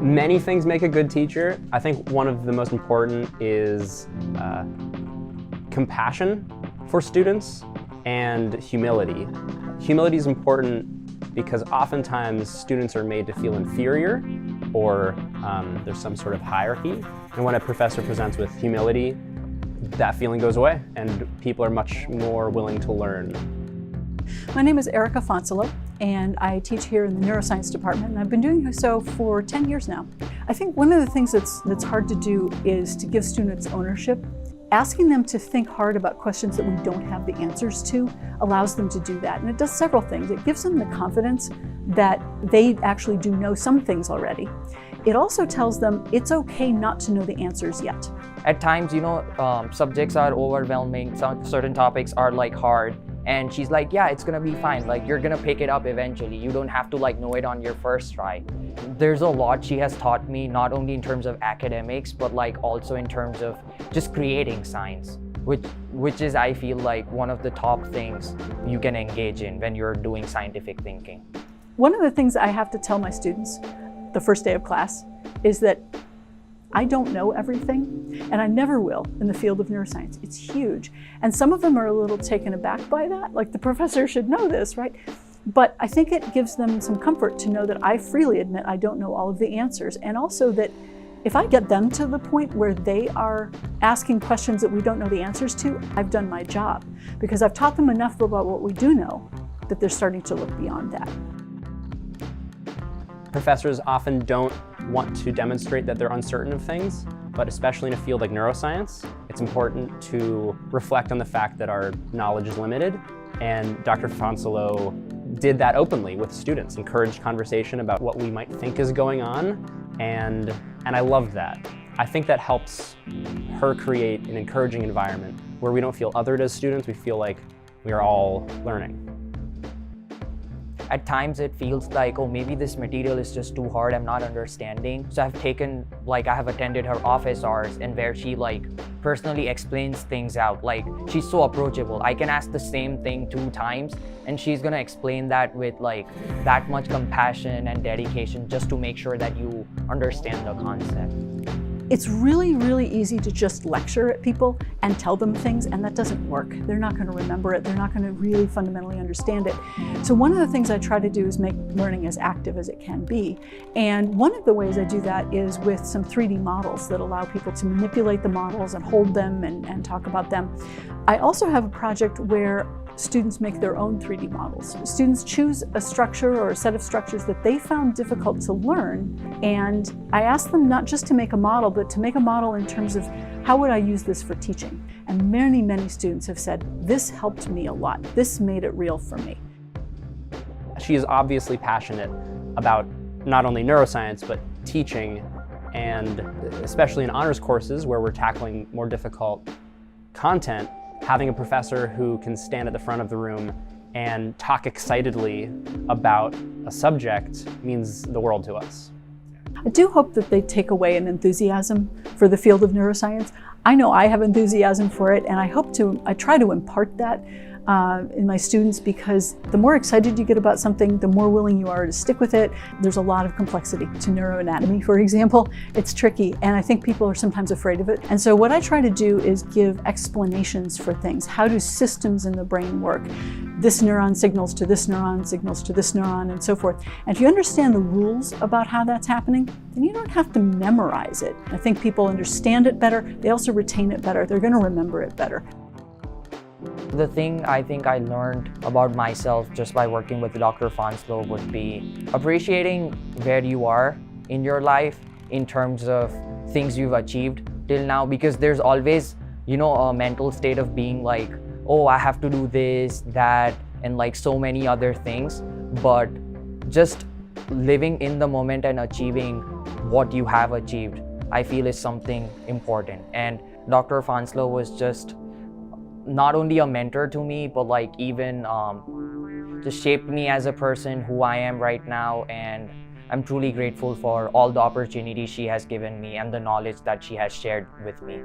Many things make a good teacher. I think one of the most important is compassion for students and humility. Humility is important because oftentimes students are made to feel inferior or there's some sort of hierarchy. And when a professor presents with humility, that feeling goes away and people are much more willing to learn. My name is Erika Fanselow, and I teach here in the neuroscience department, and I've been doing so for 10 years now. I think one of the things that's hard to do is to give students ownership. Asking them to think hard about questions that we don't have the answers to allows them to do that, and it does several things. It gives them the confidence that they actually do know some things already. It also tells them it's okay not to know the answers yet. At times, subjects are overwhelming, certain topics are hard, and she's like, yeah, it's gonna be fine, you're gonna pick it up eventually. You don't have to know it on your first try. There's a lot she has taught me, not only in terms of academics, but also in terms of just creating science, which is, I feel one of the top things you can engage in when you're doing scientific thinking. One of the things I have to tell my students the first day of class is that I don't know everything, and I never will in the field of neuroscience. It's huge. And some of them are a little taken aback by that, the professor should know this, right? But I think it gives them some comfort to know that I freely admit I don't know all of the answers, and also that if I get them to the point where they are asking questions that we don't know the answers to, I've done my job, because I've taught them enough about what we do know that they're starting to look beyond that. Professors often don't want to demonstrate that they're uncertain of things, but especially in a field like neuroscience, it's important to reflect on the fact that our knowledge is limited, and Dr. Fanselow did that openly with students, encouraged conversation about what we might think is going on, and I loved that. I think that helps her create an encouraging environment where we don't feel othered as students, we feel like we are all learning. At times it feels like, oh, maybe this material is just too hard, I'm not understanding. So I've taken, I have attended her office hours, and where she personally explains things out. She's so approachable. I can ask the same thing 2 times and she's gonna explain that with that much compassion and dedication just to make sure that you understand the concept. It's really, really easy to just lecture at people and tell them things, and that doesn't work. They're not going to remember it. They're not going to really fundamentally understand it. So one of the things I try to do is make learning as active as it can be. And one of the ways I do that is with some 3D models that allow people to manipulate the models and hold them and talk about them. I also have a project where students make their own 3D models. Students choose a structure or a set of structures that they found difficult to learn, and I ask them not just to make a model, but to make a model in terms of how would I use this for teaching. And many, many students have said, this helped me a lot. This made it real for me. She is obviously passionate about not only neuroscience, but teaching, and especially in honors courses where we're tackling more difficult content, having a professor who can stand at the front of the room and talk excitedly about a subject means the world to us. I do hope that they take away an enthusiasm for the field of neuroscience. I know I have enthusiasm for it, and I try to impart that in my students, because the more excited you get about something, the more willing you are to stick with it. There's a lot of complexity to neuroanatomy, for example. It's tricky, and I think people are sometimes afraid of it. And so what I try to do is give explanations for things. How do systems in the brain work? This neuron signals to this neuron, signals to this neuron, and so forth. And if you understand the rules about how that's happening, then you don't have to memorize it. I think people understand it better. They also retain it better. They're going to remember it better. The thing I think I learned about myself just by working with Dr. Fanselow would be appreciating where you are in your life in terms of things you've achieved till now, because there's always, a mental state of being oh, I have to do this, that, and so many other things. But just living in the moment and achieving what you have achieved, I feel is something important. And Dr. Fanselow was just not only a mentor to me, but even just shaped me as a person who I am right now, and I'm truly grateful for all the opportunities she has given me and the knowledge that she has shared with me.